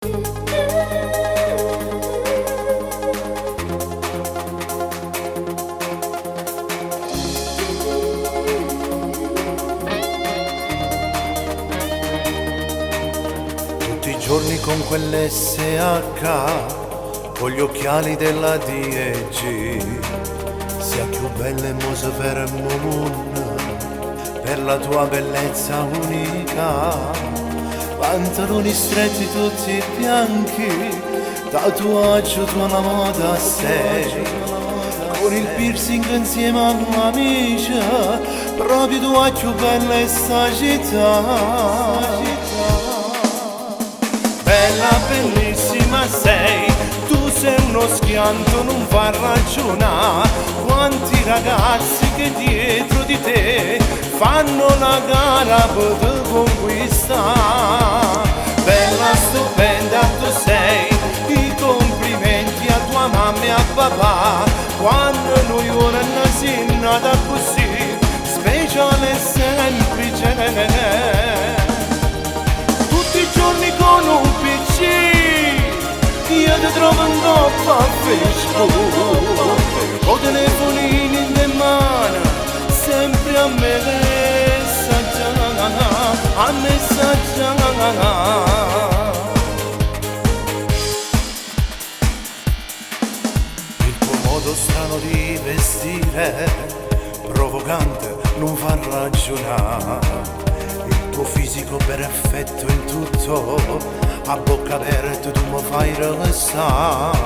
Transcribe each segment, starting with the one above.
Tutti i giorni con quell'SH, con gli occhiali della DEG, sia più bella e mo se fermo mondo, per la tua bellezza unica. Pantaloni stretti tutti bianchi, tatuaggio tua una moda sei, con il piercing insieme a un'amica, proprio tua più bella è sta città. Bella, bellissima sei, tu sei uno schianto, non fa ragionare. Quanti ragazzi che dietro di te fanno la gara per te conquistare. Bella, stupenda tu sei, i complimenti a tua mamma e a papà. Quando noi ora siamo nata così, speciale e semplice, tutti i giorni con un PC, io ti trovo in coppa a Facebook, con telefonini in mano, sempre a messaggiare, a messaggiare. Il tuo modo strano di vestire, provocante, non fa ragionare. Il tuo fisico perfetto in tutto, a bocca aperta tu mi fai restare.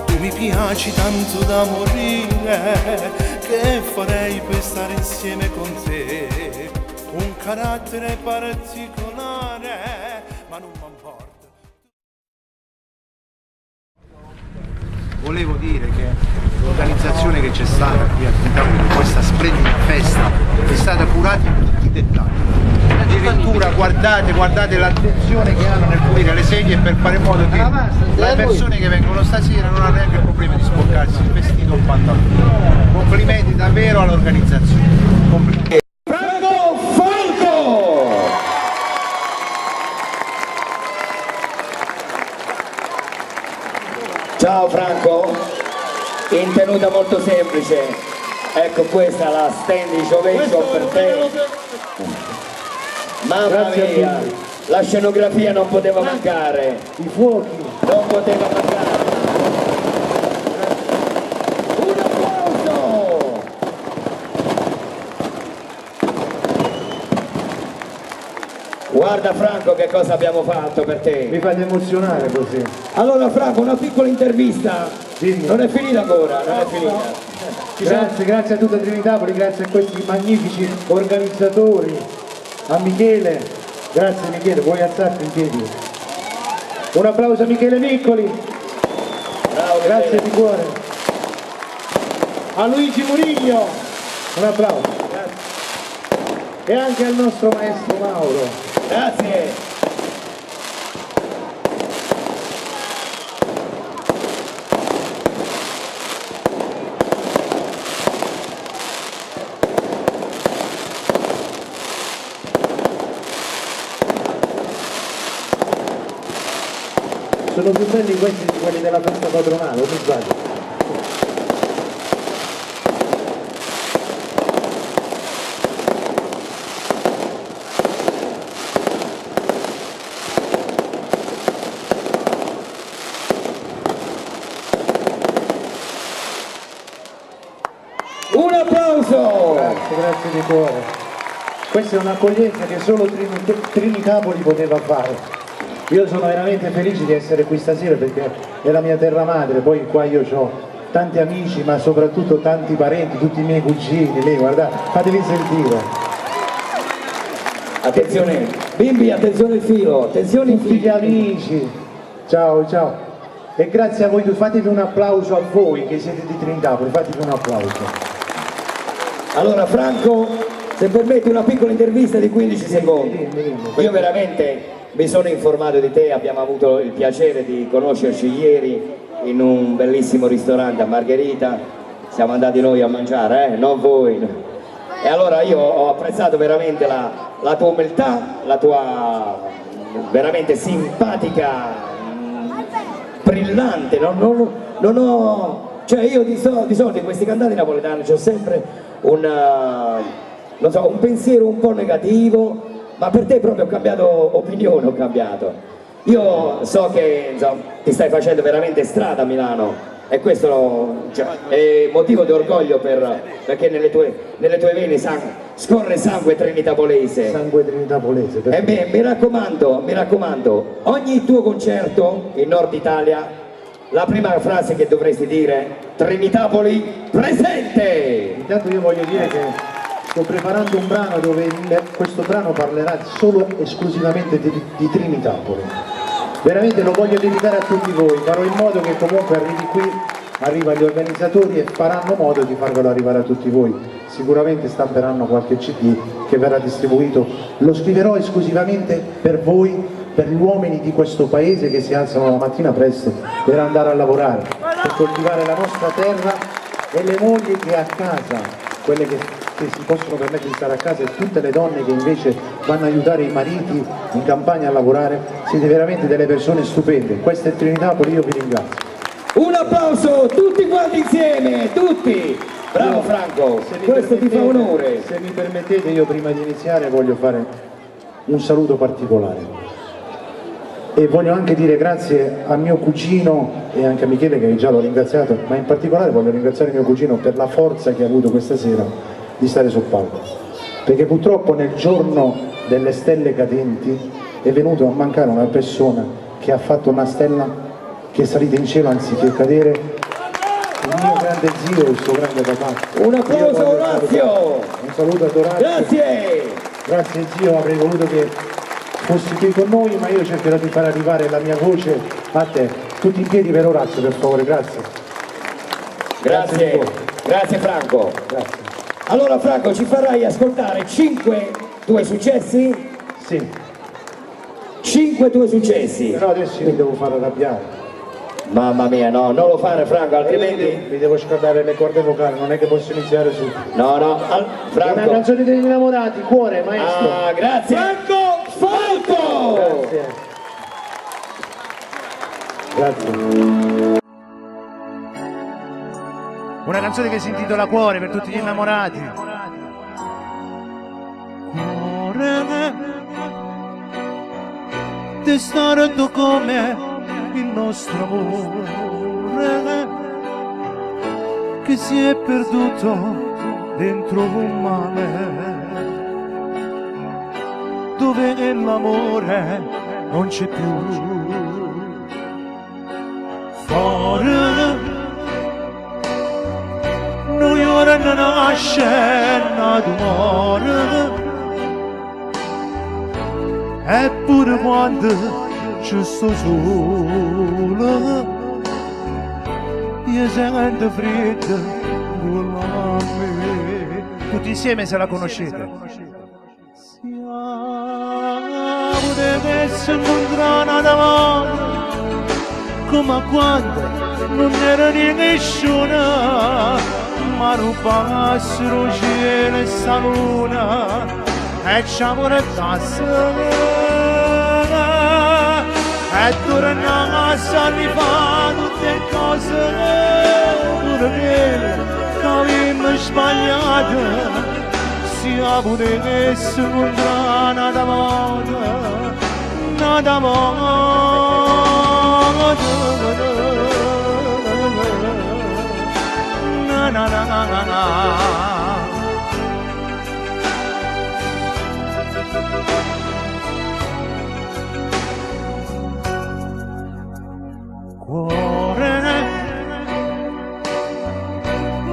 Tu mi piaci tanto da morire, che farei per stare insieme con te. Un carattere particolare, ma non mi importa. Volevo dire che l'organizzazione che c'è stata qui a Trentino di questa splendida festa è stata curata in tutti i dettagli. Addirittura guardate l'attenzione che hanno nel pulire le sedie per fare in modo che le persone che vengono stasera non hanno neanche il problema di sporcarsi il vestito o il pantalone. Complimenti davvero all'organizzazione. Complimenti. Franco Falco! Ciao Franco, in tenuta molto semplice, ecco questa è la standing ovation per te. Mamma mia, la scenografia non poteva mancare, I fuochi. non poteva mancare. Un applauso! Guarda Franco che cosa abbiamo fatto per te. Mi fate emozionare così. Allora Franco, una piccola intervista. Dimmi. Non è finita ancora, non è finita. Grazie a tutta Trinitapoli, grazie a questi magnifici organizzatori, a Michele, grazie Michele, vuoi alzarti in piedi? Un applauso a Michele Miccoli, Bravo, grazie Michele. di cuore. A Luigi Murigno, un applauso. Grazie. E anche al nostro maestro Mauro. Grazie. Sono più belli questi di quelli della festa patronale, o mi sbaglio? Un applauso! Grazie di cuore. Questa è un'accoglienza che solo Trinitapoli poteva fare. Io sono veramente felice di essere qui stasera perché è la mia terra madre, poi qua io ho tanti amici ma soprattutto tanti parenti, tutti i miei cugini, lì guardate, fatevi sentire. Attenzione, bimbi, attenzione il filo, attenzione il Tutti gli filo. amici, ciao ciao. E grazie a voi, fatevi un applauso a voi che siete di Trinitapoli, fatevi un applauso. Allora Franco, se permetti una piccola intervista di 15 secondi. Dimmi. Io veramente mi sono informato di te, abbiamo avuto il piacere di conoscerci ieri in un bellissimo ristorante a Margherita, siamo andati noi a mangiare, non voi. E allora io ho apprezzato veramente la tua umiltà, la tua veramente simpatica brillante, non ho... Cioè io di solito in questi cantanti napoletani c'ho sempre non so, un pensiero un po' negativo, ma per te proprio ho cambiato opinione, ho cambiato. Io so che insomma, ti stai facendo veramente strada a Milano e questo cioè, è motivo di orgoglio perché nelle tue vene scorre sangue trinitapolese. Sangue trinitapolese. E mi raccomando, ogni tuo concerto in Nord Italia la prima frase che dovresti dire: Trinitapoli presente! Intanto io voglio dire che sto preparando un brano dove questo brano parlerà solo esclusivamente di Trinitapoli. Veramente lo voglio dedicare a tutti voi, farò in modo che comunque arrivi qui, arriva agli organizzatori e faranno modo di farvelo arrivare a tutti voi. Sicuramente stamperanno qualche CD che verrà distribuito, lo scriverò esclusivamente per voi, per gli uomini di questo paese che si alzano la mattina presto per andare a lavorare, per coltivare la nostra terra, e le mogli che a casa, quelle che si possono permettere di stare a casa, e tutte le donne che invece vanno a aiutare i mariti in campagna a lavorare. Siete veramente delle persone stupende. Questo è Trinitapoli, io vi ringrazio. Un applauso tutti quanti insieme, tutti! Bravo Franco, questo ti fa onore. Se mi permettete, io prima di iniziare voglio fare un saluto particolare. E voglio anche dire grazie a mio cugino e anche a Michele, che già l'ho ringraziato, ma in particolare voglio ringraziare mio cugino per la forza che ha avuto questa sera di stare sul palco, perché purtroppo nel giorno delle stelle cadenti è venuto a mancare una persona che ha fatto una stella che è salita in cielo anziché cadere, il mio grande zio e il suo grande papà. Un applauso a Orazio! Un saluto ad Orazio. Grazie zio, avrei voluto che fossi qui con noi, ma io cercherò di far arrivare la mia voce a te. Tutti in piedi per Orazio, per favore, grazie. Grazie Franco. Grazie. Allora Franco, ci farai ascoltare 5 tuoi successi? Sì. 5 tuoi successi. Però adesso mi devo far arrabbiare. Mamma mia, no, non lo fare Franco, altrimenti... Mi devo scordare le corde vocali, non è che posso iniziare subito. No, Franco... Una canzone degli innamorati, cuore, maestro. Ah, grazie. Franco! Grazie. Grazie. Una canzone che si intitola Cuore, per tutti gli innamorati. Cuore, ti sto rotto come il nostro amore, che si è perduto dentro un mare, dove l'amore non c'è più. Fuori noi ora non nasce d'amore, eppure quando ci sto solo io sento freddo con me. Tutti insieme se la conoscete. Siamo dev'essere incontrati davanti come quando non era di nessuno, ma rubassero cielo e sta luna e ci ammorettassero e tornano a salivare tutte cose pure quelle che avevamo sbagliato. Siamo dev'essere incontrati davanti, nada na na na na na. Cuore,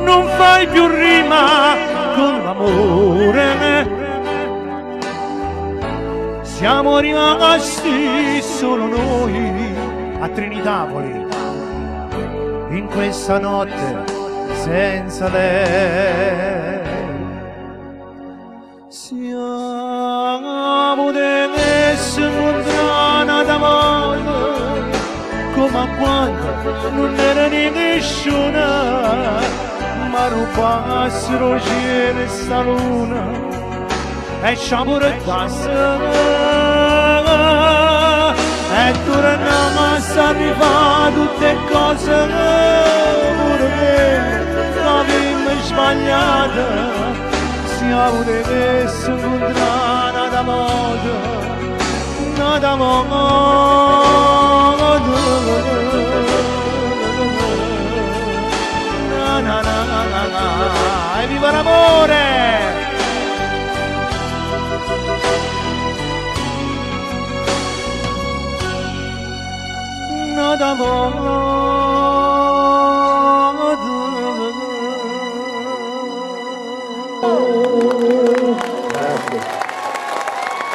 non fai più rima con l'amore, siamo rimasti solo noi a Trinitapoli in questa notte senza lei. Siamo dev'essere lontana d'amore come quando non era di nessuno, ma rubassero cielo e sta luna e ci ammorettassero e torniamo a sanno fare tutte cose pure che abbiamo sbagliato, siamo di questo incontrare da modo, da modo. E viva l'amore! Nada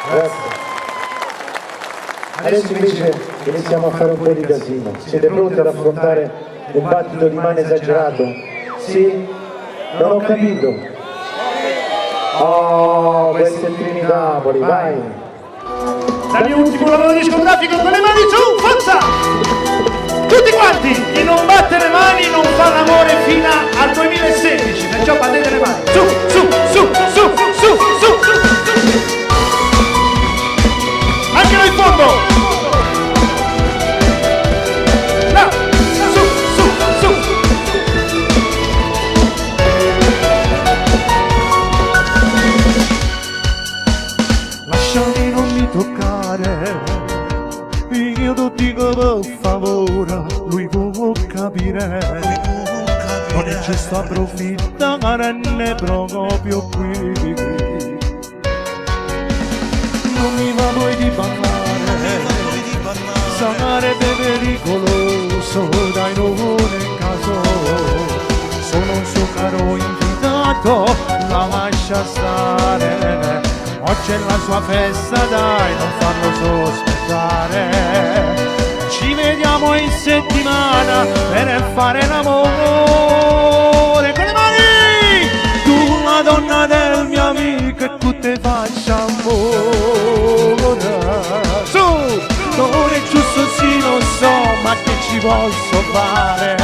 Grazie. Adesso invece iniziamo a fare un po' di casino. Siete pronti ad affrontare un battito di mani esagerato? Sì? Non ho capito. Oh, questo è Trinitapoli, vai! Dagli ultimo lavoro discografico con le mani su, forza! Tutti quanti, chi non batte le mani non fa l'amore fino al 2016, perciò battete le mani, su, su, su, su, su, su, su. Anche là in fondo! No, su, su, su. lasciami non mi toccare, io ti dico per favore, lui può capire, non è giusto approfittare ne proprio qui, non mi va poi di parlare, sarebbe pericoloso, dai non è caso, sono un suo caro invitato, la lascia stare. Oggi è la sua festa, dai, non farlo sospettare. Ci vediamo in settimana per fare l'amore. Con le mani! Tu la donna del mio amico e tu te faccia amore. Su! Non è giusto, sì, lo so, ma che ci posso fare?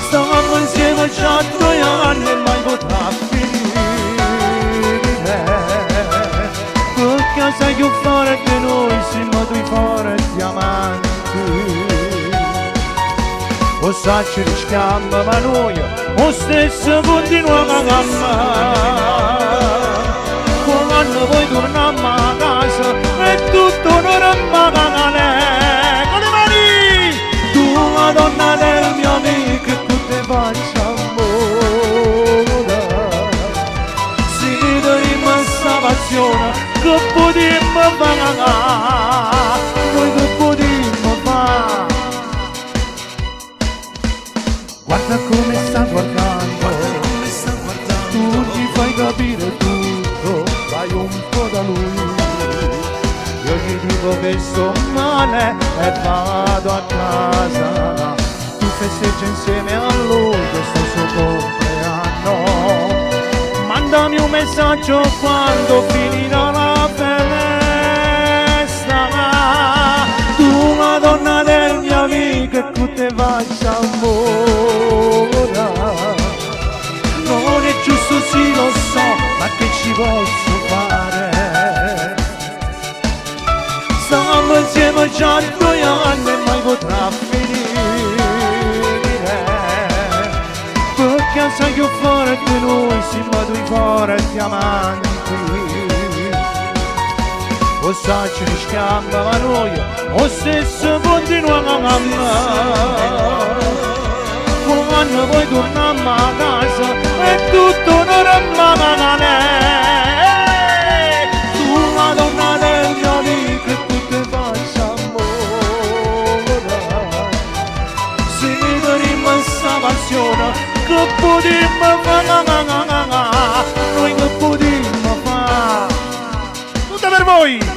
Stavamo insieme già 2 anni e mai potrà finire. Perché sai che fare che noi siamo 2 forti amanti. O sa ci rischiamo ma noi lo stesso continuiamo a amare. Quando poi torniamo a casa e tutto non rimane. Con le mani! Tu la donna del mio amico e tu te faccia amore. Si rimasta passione che potremmo fare, noi che potremmo fare. Guarda come sta guardando, tu gli fai capire tutto, vai un po' da lui. Io gli dico che sto male e vado a casa, tu festeggia insieme a lui questo suo compleanno. Mandami un messaggio quando finirà la festa. Tu la donna del mio amico e tu te faccia amore. Non è giusto, sì lo so, ma che ci posso fare? Stiamo insieme già 2 anni e mai potrà finire. Perché sai che forte noi siamo 2 forti amanti. O sa ci rischiamo ma noi lo stesso continuiamo a amare. Quando poi torniamo a casa e tutto non rimane. Tu la donna del mio amico e tu te faccia amore. Se ti rimasta passione che potremmo fare, noi che potremmo fare. Tutte per voi!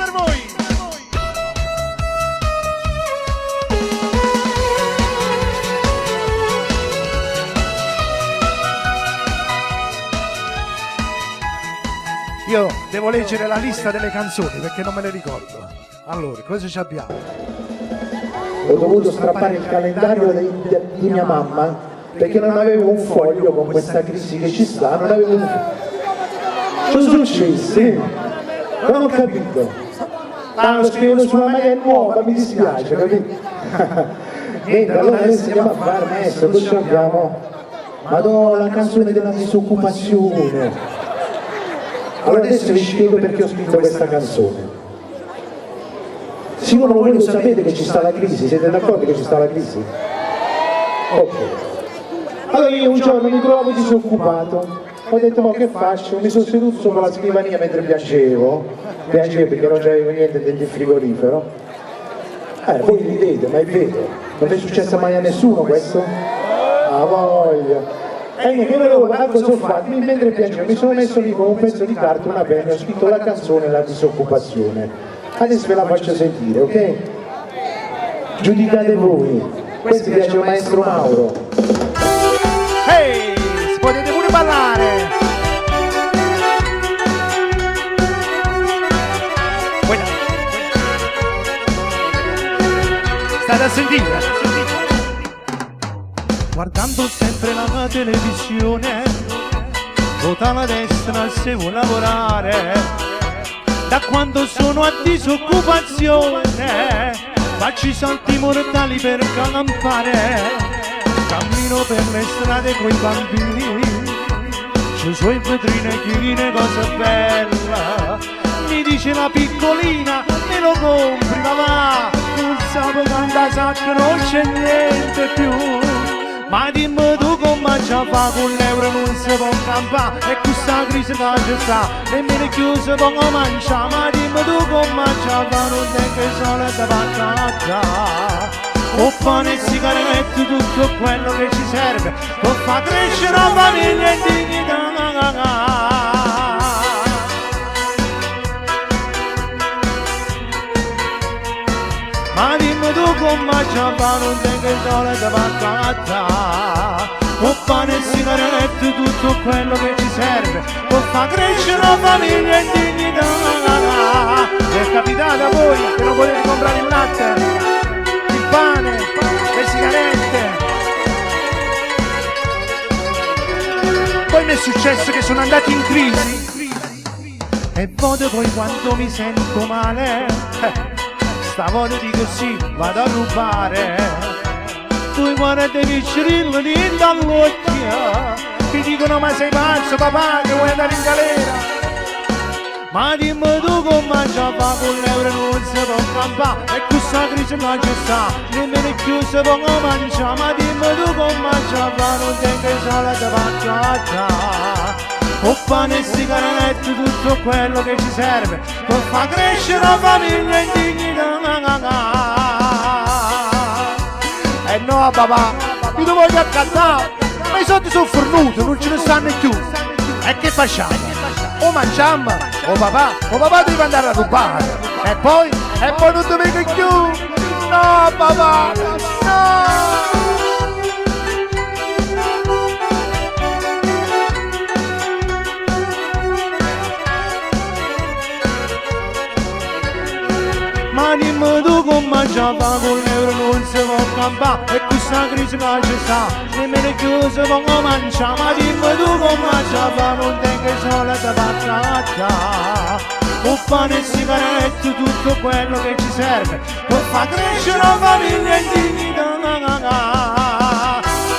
Io devo leggere la lista delle canzoni perché non me le ricordo. Allora, cosa ci abbiamo? Ho dovuto strappare il calendario di mia mamma perché non avevo un foglio con questa crisi che ci sta, non avevo un foglio. Cosa successe? Non ho capito. lo scrivo sulla maglia nuova, mi dispiace, capito? Niente, allora adesso andiamo a fare, maestro, cosa abbiamo? Madonna, la canzone della disoccupazione. Allora adesso vi spiego perché ho scritto questa canzone. Sicuro voi lo sapete che ci sta la crisi, siete d'accordo che ci sta la crisi? Ok. Allora io un giorno mi trovo disoccupato, ho detto ma che faccio? Mi sono seduto sopra la scrivania mentre piangevo perché non c'avevo niente dentro il frigorifero. Voi ridete, ma è vero, non è successo mai a nessuno questo? Ah voglia! E che volevo, cosa ho fatto? Mentre piangevo mi sono messo lì con un pezzo di carta, una penna, ho scritto la canzone La disoccupazione. Adesso ve la faccio sentire, ok? Giudicate voi. Questo piace al maestro Mauro. Ehi, potete pure ballare! State a sentire! Guardando sempre la televisione, vota la destra se vuoi lavorare. Da quando sono a disoccupazione, faccio i salti mortali per campare. Cammino per le strade coi bambini, ci sono in vetrine chirine cosa bella. Mi dice la piccolina, me lo compri mamma, non sapevo quanta sacca non c'è niente più. Ma dimmi tu come ci fa con l'euro non si può campare e questa crisi che ci sta nemmeno chiuso può mangiare. Ma dimmi tu come ci fa non tengo i soldi da paccata. Con pane e sigarette tutto quello che ci serve per far crescere la famiglia in dignità. Ma dimmi tu come ci fa non tengo i soldi da paccata. Con pane e sigarette tutto quello che ci serve per far crescere la famiglia in dignità. È capitato a voi che non potete comprare il latte, il pane, le sigarette? Poi mi è successo che sono andati in crisi e voto poi quando mi sento male. Stavolta dico sì, vado a rubare. Tu guarda i cirilli di dall'occhio, ti dicono ma sei pazzo papà che vuoi andare in galera. Ma dimmi tu come ci fa con l'euro non si può campare e questa crisi non ci sta, nemmeno più si può mangiare. Ma dimmi tu come ci fa non tengo i soldi da paccata. Con pane e sigarette tutto quello che ci serve per far crescere la famiglia in dignità. E no papà, io ti voglio accattare, ma i soldi sono fornuti, non ce ne stanno più. E che facciamo? O mangiamo, o papà deve andare a rubare. E poi non ti vengo più. No papà, no! Ma dimmi tu come ci fa con l'euro non si può campare e questa crisi che ci sta, nemmeno chiuso può mangiare. Ma dimmi tu come ci fa non tengo i soldi da paccata. Con pane e sigarette tutto quello che ci serve per far crescere la famiglia in dignità.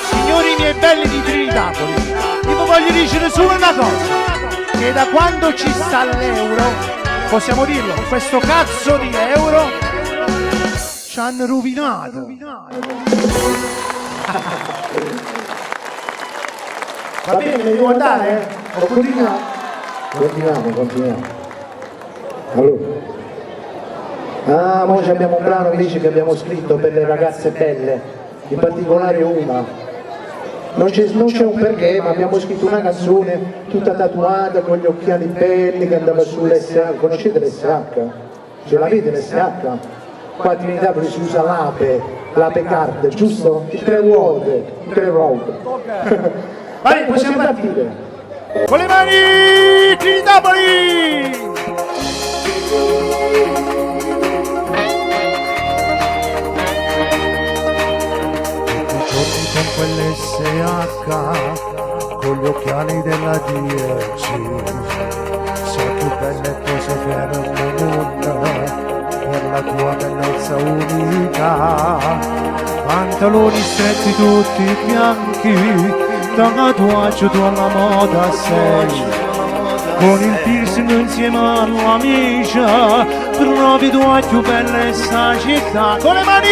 Signori miei belli di Trinitapoli, io vi voglio dire solo una cosa, che da quando ci sta l'euro, possiamo dirlo, questo cazzo di euro ci hanno rovinato. Va bene, devo andare? O continuiamo? Continuiamo. Allora. Ora abbiamo un brano invece che abbiamo scritto per le ragazze belle, in particolare una. Non c'è un perché, ma abbiamo scritto una canzone tutta tatuata con gli occhiali belli che andava sull'SH. Conoscete l'SH? Ce l'avete l'SH? Qua a Trinitapoli si usa l'ape card, giusto? Il 3 ruote. Vai, possiamo partire. Con le mani, Trinitapoli! Con quell'SH, con gli occhiali della 10, so più belle cose per il mondo, la tua bellezza unica, pantaloni stretti tutti bianchi, da tatuaggio tu alla moda sei, con il piercing insieme all'amica, trovi tua più bella in sta città, con le mani!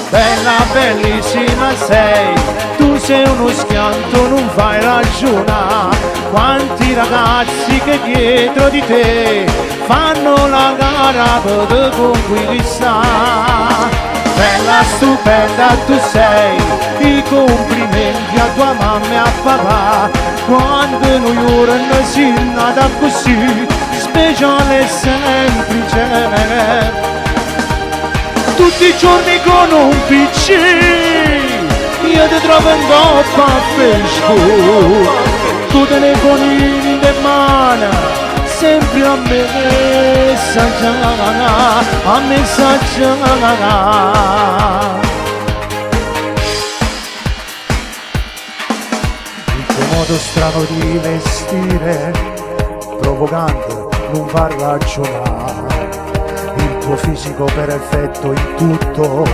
Bella, bellissima sei, tu sei uno schianto, non fai ragione. Quanti ragazzi che dietro di te fanno la gara per conquistare. Bella, stupenda tu sei, i complimenti a tua mamma e a papà. Quando noi ora si nata così, speciale e semplice. Tutti i giorni con un PC io ti trovo in coppa a Facebook, tu telefonini in mano, sempre a messaggiare, a messaggiare. Il tuo modo strano di vestire, provocante, non fa ragionare. Il tuo fisico perfetto in tutto,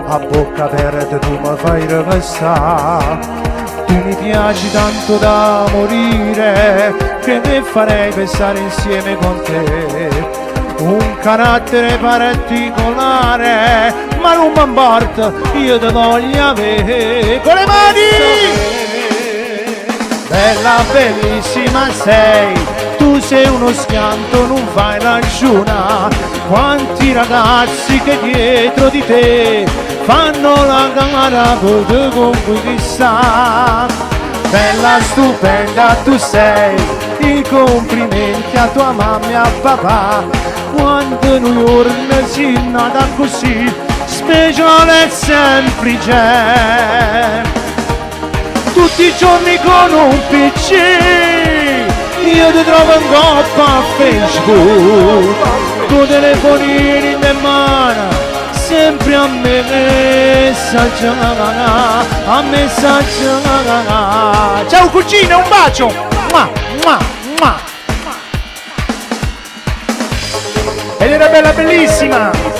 a bocca aperta tu mi fai rivestare. Tu mi piaci tanto da morire, che ne farei per stare insieme con te. Un carattere particolare, ma non mi importa, io ti voglio avere con le mani! Bella, bellissima sei, tu sei uno schianto, non fai ragione. Quanti ragazzi che dietro di te fanno la gara per conquistare. Bella, stupenda tu sei, i complimenti a tua mamma e a papà. Quando noi ora si nata così, speciale e semplice. Tutti i giorni con un PC io ti trovo in coppa a Facebook, tu telefonini in mano, sempre a me messaggiare, a messaggiare. Ciao cugina, un bacio! Mua, mua, mua. Ed era bella, bellissima!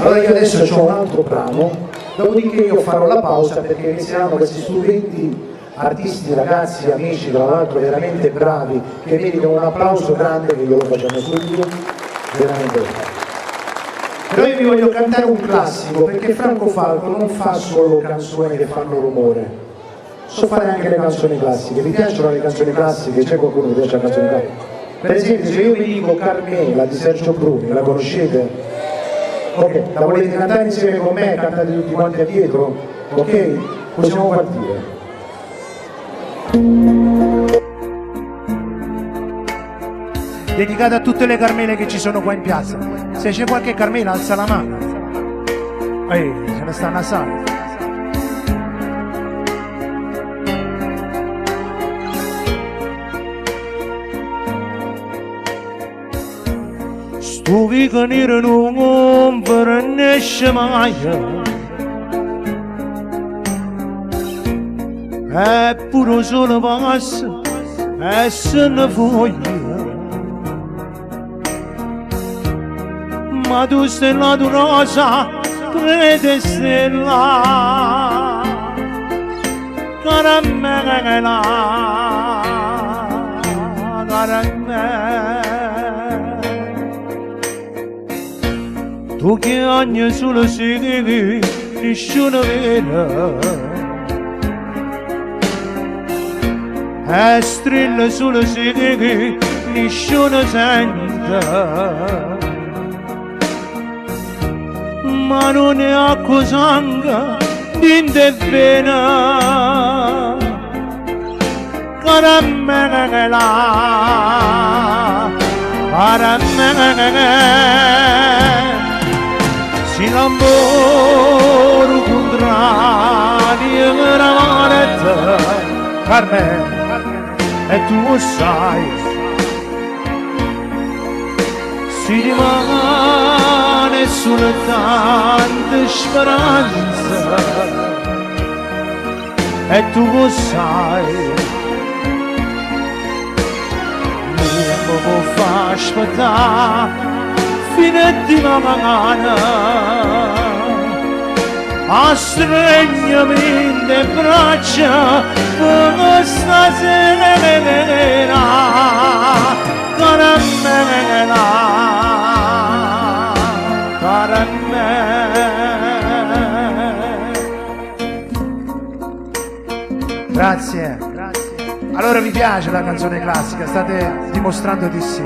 Allora io adesso ho un altro brano, dopodiché io farò la pausa perché inizieranno questi studenti, artisti, ragazzi, amici, tra l'altro veramente bravi, che meritano un applauso grande che io lo facciamo subito, veramente bravi. Però io vi voglio cantare un classico perché Franco Falco non fa solo canzoni che fanno rumore, so fare anche le canzoni classiche. Vi piacciono le canzoni classiche? C'è qualcuno che piace le canzoni classiche? Per esempio se io vi dico Carmela di Sergio Bruni, la conoscete? Ok, la volete cantare insieme con me? Cantate tutti quanti dietro? Ok? Possiamo partire. Dedicata a tutte le Carmele che ci sono qua in piazza. Se c'è qualche Carmela alza la mano. Ehi, ce ne stanno assai. Sto vicanire non per nesce mai, è pure solo passa e se ne voglia. Ma tu stella tu rosa, prete stella, caramella, caramella. Tu che ogni solo segni, nessuno vede, e strilla solo segni, nessuno sente. Ma non è acqua sangue, niente vena, caramella, caramella. Si l'amore contrario che ramaretta, Carmen, e tu lo sai, si rimane soltanto speranza e tu lo sai, non mi può far aspettare fino a domani, a stregnami le braccia come stasera, caramella, Grazie. Allora vi piace la canzone classica? State dimostrando di sì.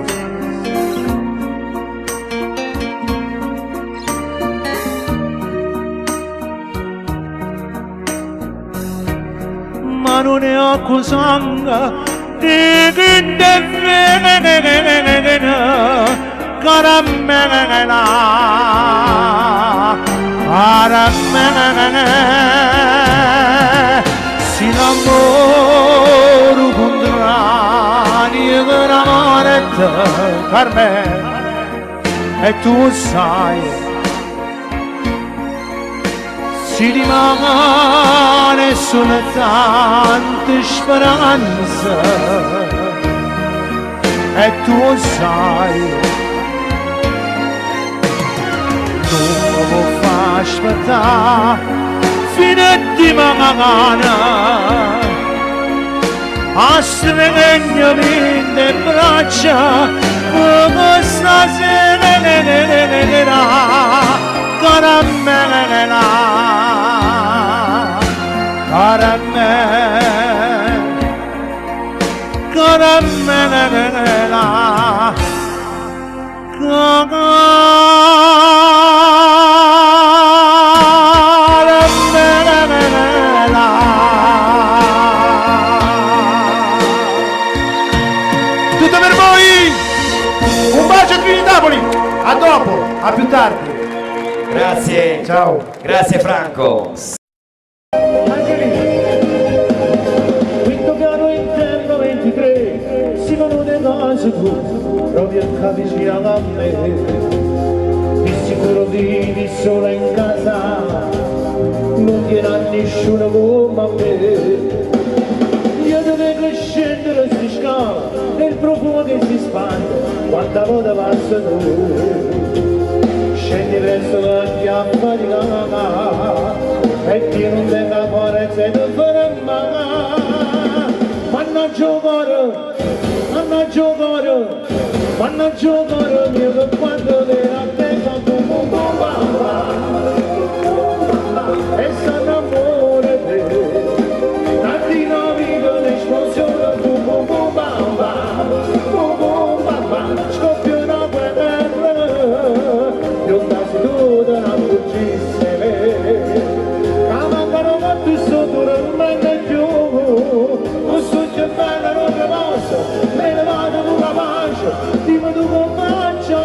Ma non è accusando di chi caramella, si l'amore contrario che l'amoretta Carmen, e tu sai, si rimane soltanto speranza, e tu sai, non mi può far aspettare fino a domani, a stregnami le braccia come stasera, caramella, caramella, tutto per voi, un bacio a Trinitapoli, a dopo, a più tardi. Grazie. Ciao. Grazie Franco. Anche lì. Quinto piano interno 23, si vanno le cose tu, proprio vicino a me. Di sicuro vivi sola in casa, non viene nessuno come me. Io devo scendere su scala, e il profumo che si spande, quanta volta passa tu. Scendi verso la fiamma di lama, e ti non venga fuori se tu ferma. Mannaggia cuore, mannaggia cuore, mannaggia cuore mio, che quando viene a te fa bum bum bum bam bam, e s'annamora te, tantino vive l'esplosione bum bum bum bam bam, bum bum bam bam, scoppia una guerra, io andassi tutta una fuggissime, camangano ma tu sotto non manca più, questo c'è bella non che posso, me ne vado con la pace, dimmi tu come faccio,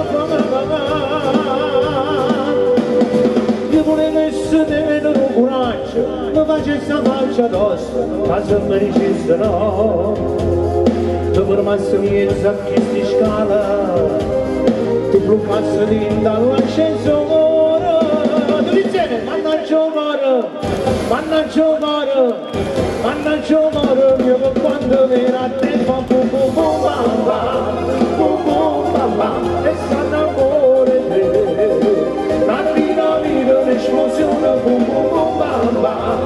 io volevo essere te un coraggio, mi facessi la faccia addosso, ma se mi dicessi no, dopo rimasto miezza a questa scala, tu bloccassi dall'ascensore, tu dicevi, mannaggia cuore, mannaggia cuore, mannaggia cuore mio, che quando viene a te fa bum bum bum bam bam, bum bum bam bam, e s'annamora te, tantino vive l'esplosione bum bum bum bam bam,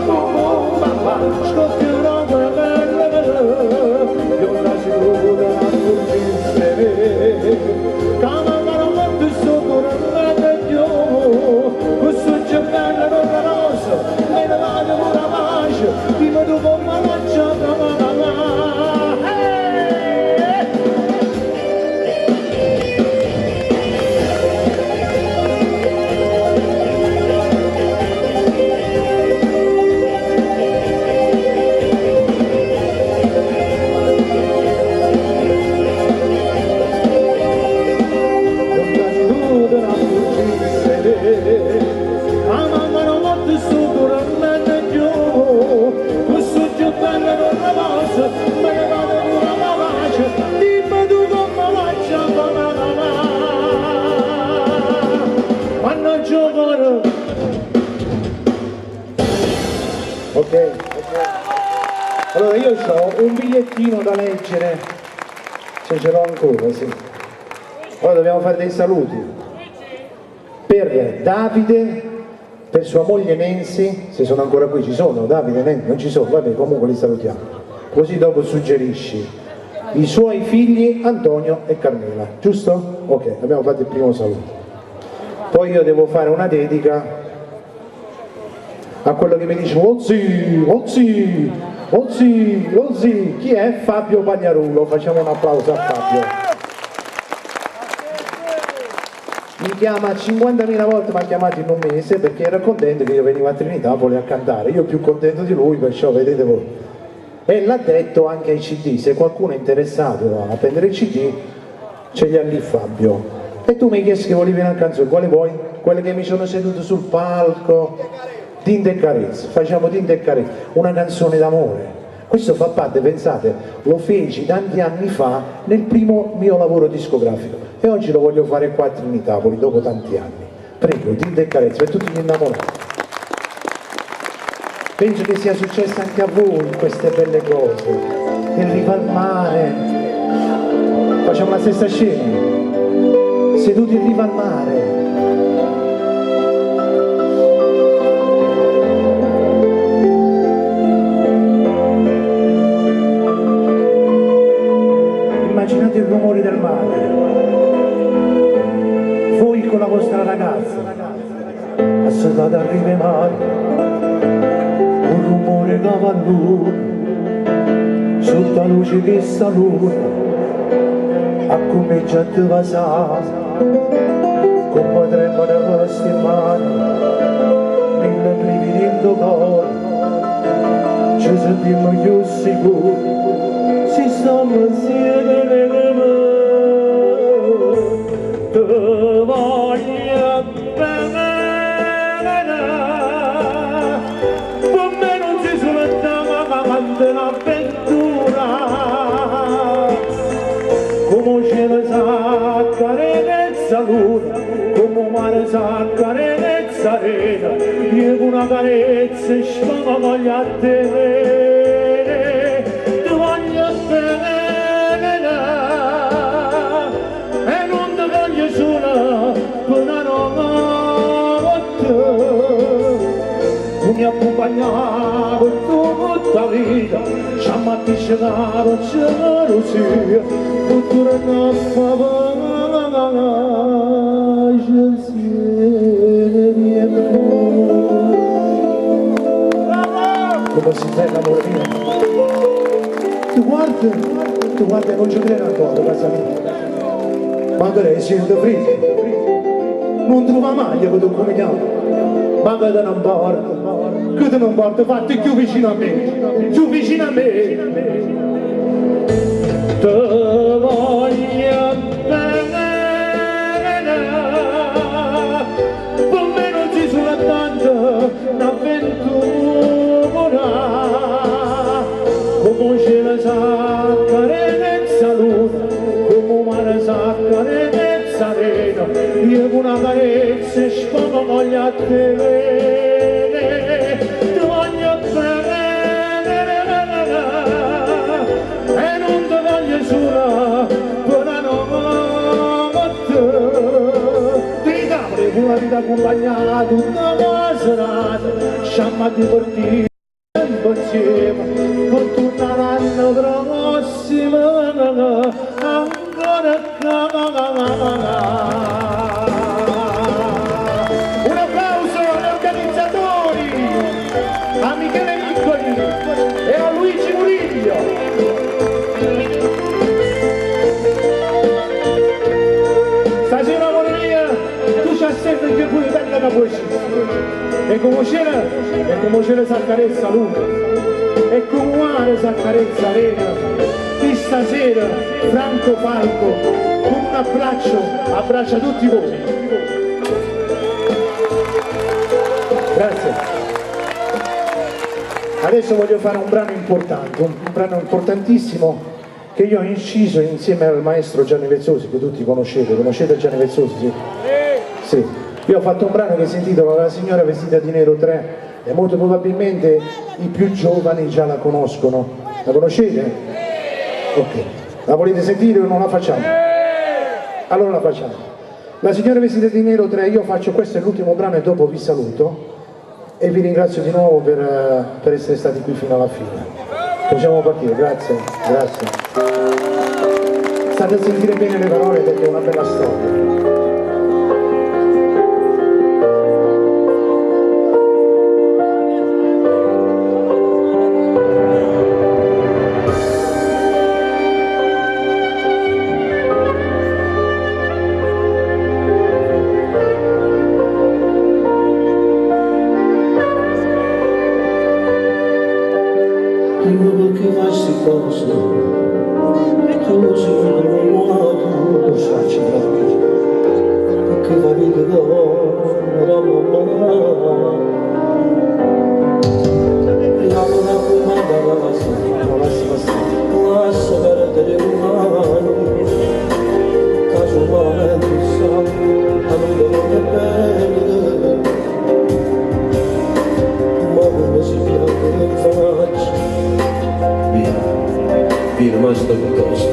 bum bum bam bam, scoppia una guerra, io la sicura a fuggire, camangano molto sotto non manca più, questo c'è bella non la rosa, me ne vado con la pace, Ok? Allora io ho un bigliettino da leggere, se ce l'ho ancora, sì. Ora dobbiamo fare dei saluti. Per Davide, per sua moglie Nancy, se sono ancora qui, ci sono? Davide, Nancy, non ci sono, vabbè, comunque li salutiamo. Così dopo suggerisci. I suoi figli Antonio e Carmela, giusto? Ok, abbiamo fatto il primo saluto. Poi io devo fare una dedica a quello che mi dice Ozzi, Ozzi, Ozzi, Ozzi, chi è? Fabio Pagliarulo, facciamo un applauso a Fabio. Mi chiama 50.000 volte, mi ha chiamato in un mese perché era contento che io venivo a Trinitapoli a cantare, io più contento di lui, perciò vedete voi. E l'ha detto anche ai CD, se qualcuno è interessato a prendere il CD, ce li ha lì Fabio. E tu mi hai chiesto che volevi una canzone, quale vuoi? Quelle che mi sono seduto sul palco, Tinta e Carezza, facciamo Tinta e Carezza, una canzone d'amore. Questo fa parte, pensate, lo feci tanti anni fa nel primo mio lavoro discografico e oggi lo voglio fare qua a Trinitapoli dopo tanti anni. Prego, Tinta e Carezza per tutti gli innamorati. Penso che sia successo anche a voi queste belle cose, il riva al mare, facciamo la stessa scena, seduti in riva al mare. Immaginate il rumore del mare, voi con la vostra ragazza, assoldate a rive mare. Un rumore cavallone sotto la luce che sta luna a come già te va sa come tremano le vostre mani mille brividi in tuo cuore ci sentiamo più sicuri si stiamo insieme nelle mani te voglio bene. Un'avventura come cielo sa carezza luna come un mare sa carezza arena io con una carezza sto voglio a te ti voglio bene e non ti voglio solo con una notte tu mi accompagnavi tutta vita, ci ammattiscavo gelosia, tutto non fa pace, come si bella amore mio? Tu guardi, non ci credo ancora, casa mia. Ma che lei siete freddo? Non trova maglia che tu come chiami? Ma che te non porta? Che te non porta? Fatti più vicino a me, più vicino a me. Te voglio bene, per me non ci sono tanto un'avventura, come cielo sa carezza luna, come un mare sa carezza arena, io con una carezza sposo voglio a te. Una vita accompagnata, tutta la serata, sciamma di portire insieme, con tutta l'anno prossimo, ancora un applauso agli organizzatori, a Michele Miccoli e a Luigi Muriglio. Stasera amore mia, tu ci aspetti che pure bella da poesia. E come c'era sa carezza luna, e come mare sa carezza arena. Qui stasera Franco Falco, con un abbraccia tutti voi. Grazie. Adesso voglio fare un brano importante, un brano importantissimo che io ho inciso insieme al maestro Gianni Vezzosi, che tutti conoscete Gianni Vezzosi? Sì. Sì. Io ho fatto un brano che si intitola La signora vestita di nero 3, e molto probabilmente i più giovani già la conoscono. La conoscete? Ok. La volete sentire o non la facciamo? Allora la facciamo. La signora vestita di nero 3, io faccio, questo è l'ultimo brano e dopo vi saluto e vi ringrazio di nuovo per essere stati qui fino alla fine. Possiamo partire, grazie, grazie. State a sentire bene le parole perché è una bella storia. Che fai sti cose, tu sei un uomo, lo sai, perché fa vita da mamma. La buona comanda lascia perdere un anno, casualmente sa, a noi non è bello, ma come si piange in faccia. Via, ma sta cosa,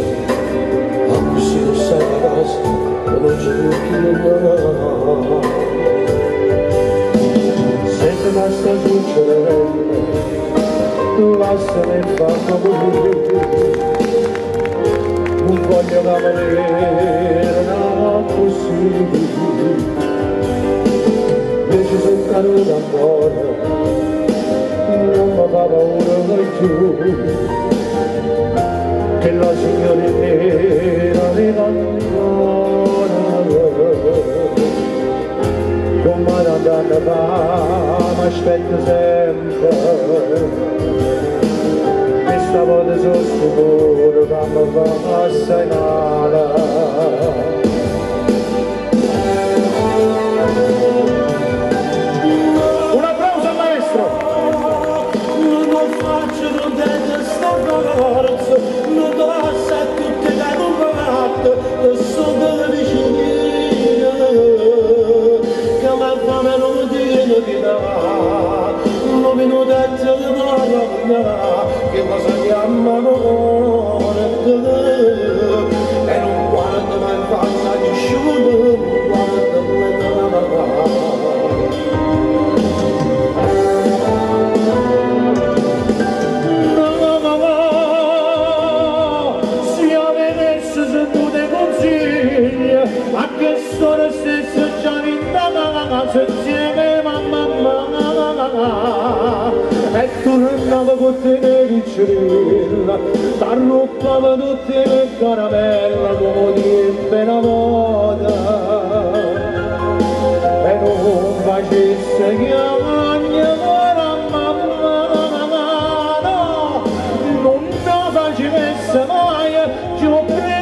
a così non sai la casa, non c'è più più. Sente la sta succedendo, lasciami fatto così, non voglio cavalere, no così. Invece sono caduto ancora, non mi fa paura più. Che la signorina mi ancora come andando fa mi aspetta sempre e stavolta sono sicuro che mi fa assai male. Che cosa chiamano e non guarda mai in faccia nessuno, non guarda se avessi sentito consigli a che storia stessa già vinta insieme mamma e tu andava con te le ricciolina, t'arruppava tutte le caramelle come direbbe una moda e non facesse chiamare mamma, no, non la facesse mai, ci ho che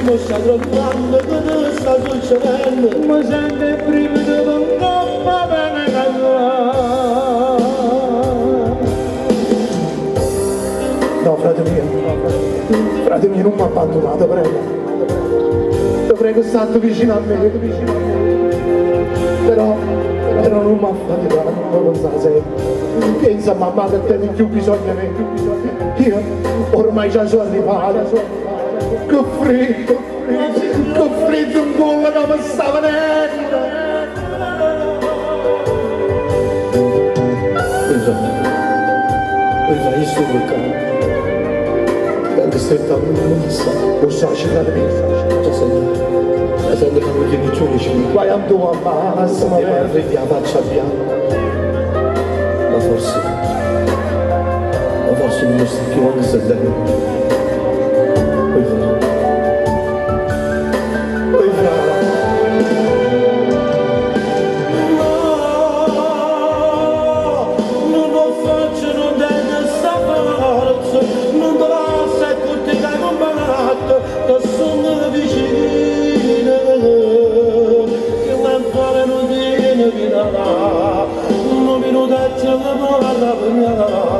mi sta trovando, che ti sta succedendo, mi sente prima di non va bene no, frate mio, non mi abbandonate, prego. Ti prego, state vicino a me, però non mi affaticate, non sa sempre. Pensa mamma che te più bisogna me. Io ormai già sono arrivato. Che freddo in gola che mi sta venendo. Io sto bloccando, anche stretta a me, Lo so, ci date la sente che non tieni giù vicino, vai a tua massima, arrivi a faccia bianca, ma forse non sto più anche se deve.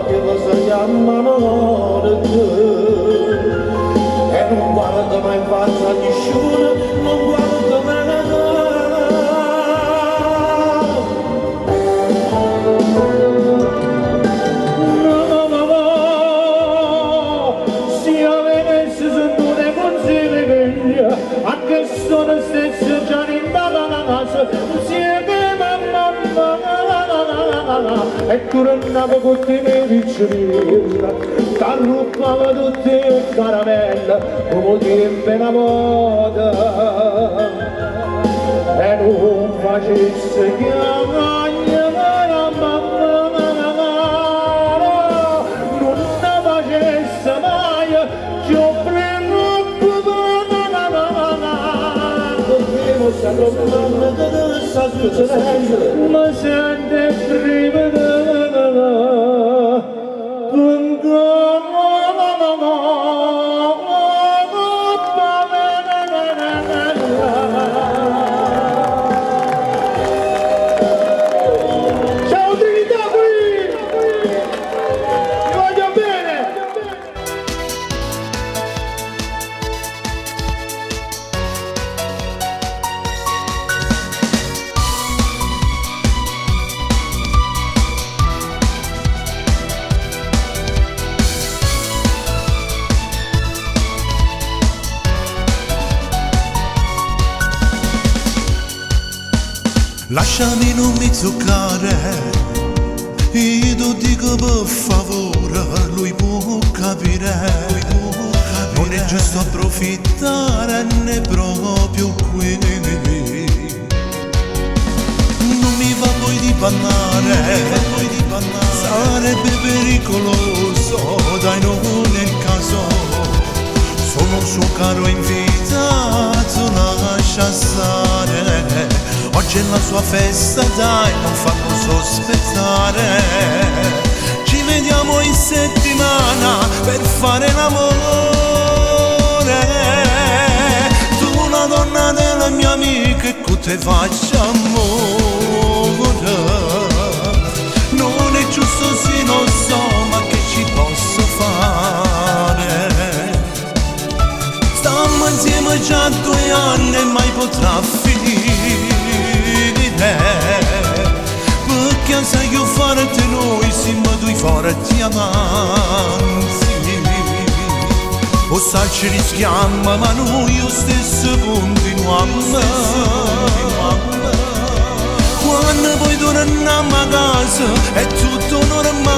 Che cosa chiamano e non guarda mai in faccia a nessuno, non guarda mai e tornavo con te nei picciolini, t'arruppava tutte le caramelle, come direbbe una moda, e non facesse chiamagna, non ne facesse mai, ci ho ma sente prima ciao Trinità qui, vi voglio bene. Lasciami non mi zuccare, io dico per favore, lui può capire, non è giusto approfittare né proprio qui. Non mi va poi di bannare, sarebbe pericoloso, dai non è il caso, sono suo caro invitato, lascia stare. Oggi è la sua festa, dai, non farlo sospettare. Ci vediamo in settimana per fare l'amore. Tu una donna della mia amica e tu te faccia amore. Non è giusto, sì, non so, ma che ci posso fare? Stiamo insieme già 2 anni e mai potrà finire. Perché sai io farti noi siamo 2 forti amanti. O sai ci rischiamo ma noi lo stesso continuiamo. Quando poi torniamo a casa è tutto normale.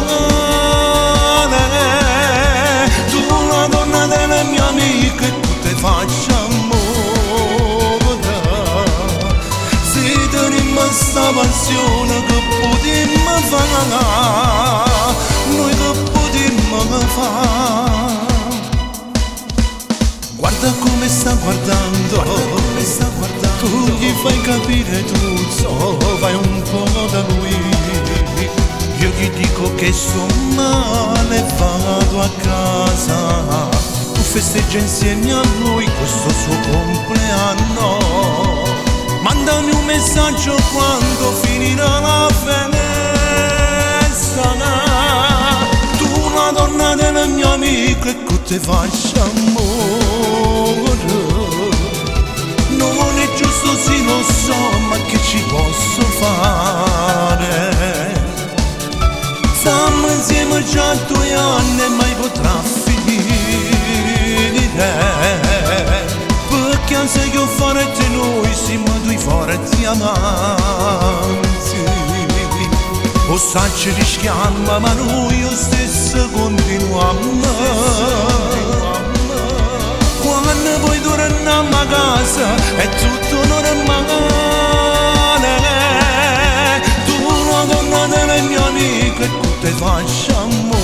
Tu la donna della mia amica e tu te faccia amore. Sta passione che potremmo fare, noi che potremmo fare. Guarda come sta guardando, tu gli fai capire tutto, vai un po' da lui. Io gli dico che sto male, vado a casa, tu festeggia insieme a lui questo suo compleanno. Mandami un messaggio quando finirà la festa. Tu una donna della mia amica e tu te faccia amore. Non è giusto, sì, lo so, ma che ci posso fare? Stiamo insieme già 2 anni e mai potrà finire. Perché se io farete noi siamo 2 forti amanti. O sai ci rischiamo ma noi lo stesso continuiamo. Quando poi torniamo a casa è tutto normale. Tu una donna della mia amica e tu te faccia amore.